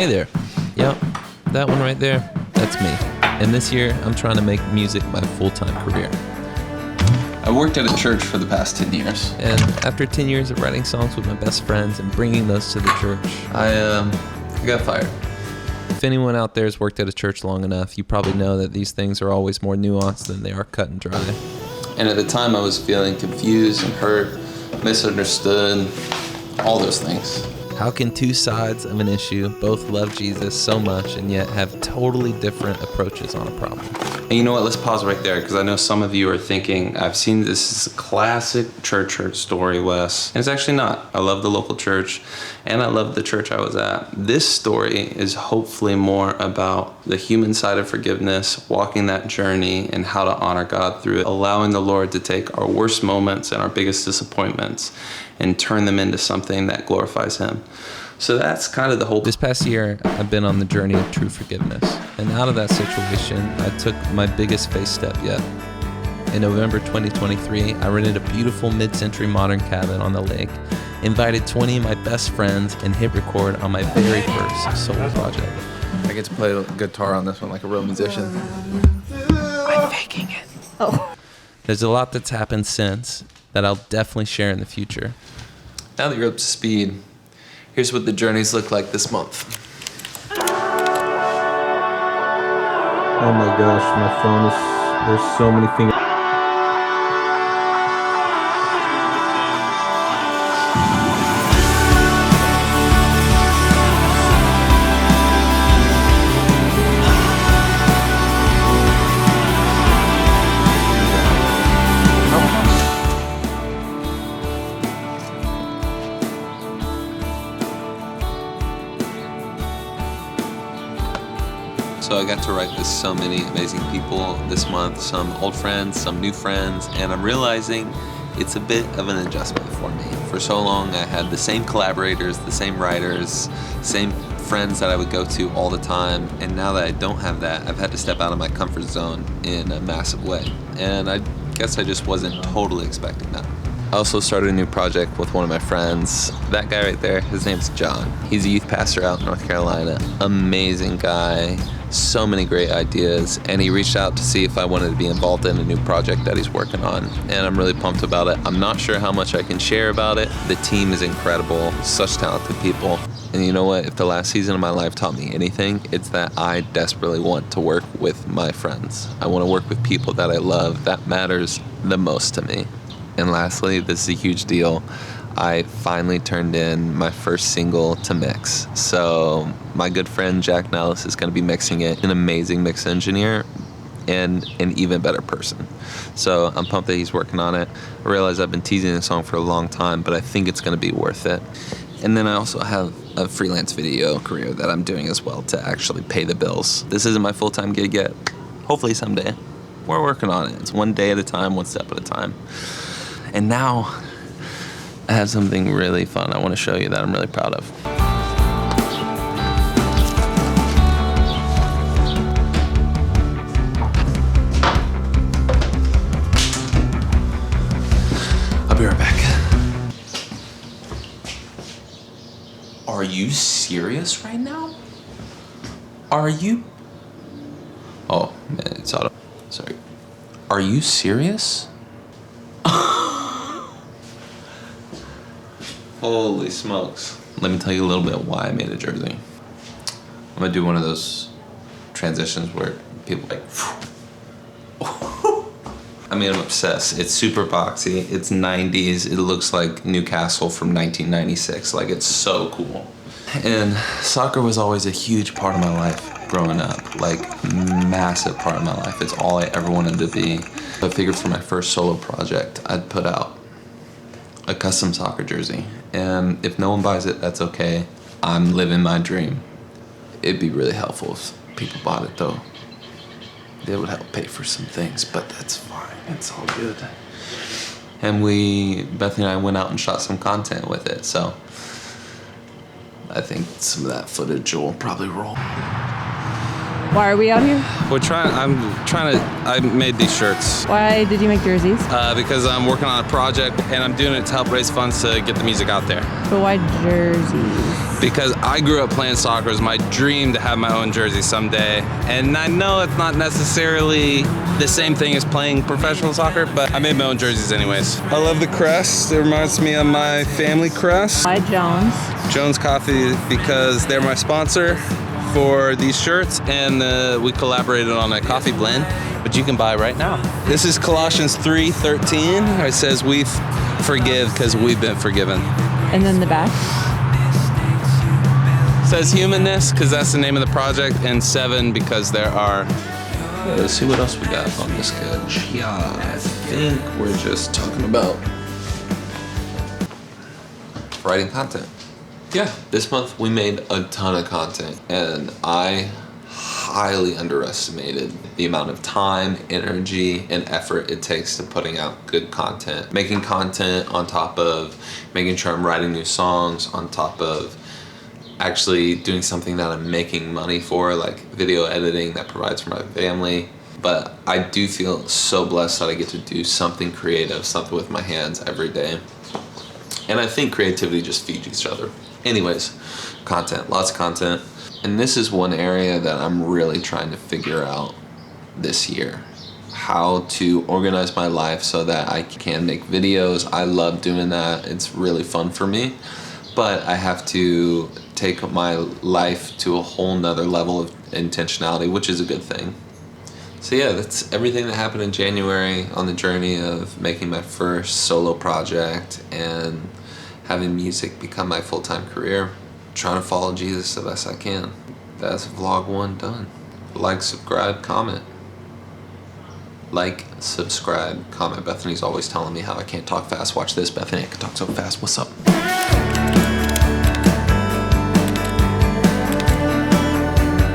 Hey there. Yep, that one right there, that's me. And this year, I'm trying to make music my full-time career. I worked at a church for the past 10 years. And after 10 years of writing songs with my best friends and bringing those to the church, I got fired. if anyone out there has worked at a church long enough, you probably know that these things are always more nuanced than they are cut and dry. And at the time I was feeling confused and hurt, misunderstood, all those things. How can two sides of an issue both love Jesus so much and yet have totally different approaches on a problem? And you know what, let's pause right there, because I know some of you are thinking, I've seen this as a classic church hurt story, Wes. And it's actually not. I love the local church, and I love the church I was at. This story is hopefully more about the human side of forgiveness, walking that journey, and how to honor God through it, allowing the Lord to take our worst moments and our biggest disappointments and turn them into something that glorifies Him. So that's kind of the whole... This past year, I've been on the journey of true forgiveness. And out of that situation, I took my biggest faith step yet. In November 2023, I rented a beautiful mid-century modern cabin on the lake, invited 20 of my best friends, and hit record on my very first solo project. I get to play the guitar on this one like a real musician. I'm faking it. Oh. There's a lot that's happened since that I'll definitely share in the future. Now that you're up to speed, here's what the journeys look like this month. Oh my gosh, my phone is, there's so many things. So I got to write with so many amazing people this month, some old friends, some new friends, and I'm realizing it's a bit of an adjustment for me. For so long I had the same collaborators, the same writers, same friends that I would go to all the time, and now that I don't have that, I've had to step out of my comfort zone in a massive way. And I guess I just wasn't totally expecting that. I also started a new project with one of my friends. That guy right there, his name's John. He's a youth pastor out in North Carolina. Amazing guy, so many great ideas, and he reached out to see if I wanted to be involved in a new project that he's working on, and I'm really pumped about it. I'm not sure how much I can share about it. The team is incredible, such talented people, and you know what? If the last season of my life taught me anything, it's that I desperately want to work with my friends. I want to work with people that I love. That matters the most to me. And lastly, this is a huge deal. I finally turned in my first single to mix. So my good friend Jack Nellis is going to be mixing it, an amazing mix engineer and an even better person. So I'm pumped that he's working on it. I realize I've been teasing the song for a long time, but I think it's going to be worth it. And then I also have a freelance video career that I'm doing as well to actually pay the bills. This isn't my full-time gig yet. Hopefully someday. We're working on it. It's one day at a time, one step at a time. And now I have something really fun I want to show you that I'm really proud of. I'll be right back. Are you serious right now? Are you? Oh, man, it's auto. Sorry. Are you serious? Holy smokes. Let me tell you a little bit why I made a jersey. I'm gonna do one of those transitions where people like, I mean, I'm obsessed. It's super boxy, it's 90s, it looks like Newcastle from 1996. Like, it's so cool. And soccer was always a huge part of my life growing up, like massive part of my life. It's all I ever wanted to be. I figured for my first solo project, I'd put out a custom soccer jersey. And if no one buys it, that's okay. I'm living my dream. It'd be really helpful if people bought it though. They would help pay for some things, but that's fine. It's all good. And Bethany and I went out and shot some content with it, so I think some of that footage will probably roll. Why are we out here? I made these shirts Why did you make jerseys? because I'm working on a project and I'm doing it to help raise funds to get the music out there. But why jerseys? Because I grew up playing soccer. It's my dream to have my own jersey someday. And I know it's not necessarily the same thing as playing professional soccer, but I made my own jerseys anyways. I love the crest. It reminds me of my family crest. Why Jones? Jones Coffee, because they're my sponsor for these shirts, and we collaborated on a coffee blend, which you can buy right now. This is Colossians 3:13. It says we forgive because we've been forgiven. And then the back? It says humanness because that's the name of the project, and 7 because there are. Let's see what else we got on this sketch. Yeah, I think we're just talking about Writing content. Yeah, this month we made a ton of content, and I highly underestimated the amount of time, energy, and effort it takes to putting out good content. Making content on top of making sure I'm writing new songs, on top of actually doing something that I'm making money for, like video editing that provides for my family. But I do feel so blessed that I get to do something creative, something with my hands every day. And I think creativity just feeds each other. Anyways, content, lots of content. And this is one area that I'm really trying to figure out this year. How to organize my life so that I can make videos. I love doing that. It's really fun for me. But I have to take my life to a whole nother level of intentionality, which is a good thing. So yeah, that's everything that happened in January on the journey of making my first solo project and having music become my full-time career. Trying to follow Jesus the best I can. That's vlog 1 done. Like, subscribe, comment. Like, subscribe, comment. Bethany's always telling me how I can't talk fast. Watch this, Bethany, I can talk so fast. What's up?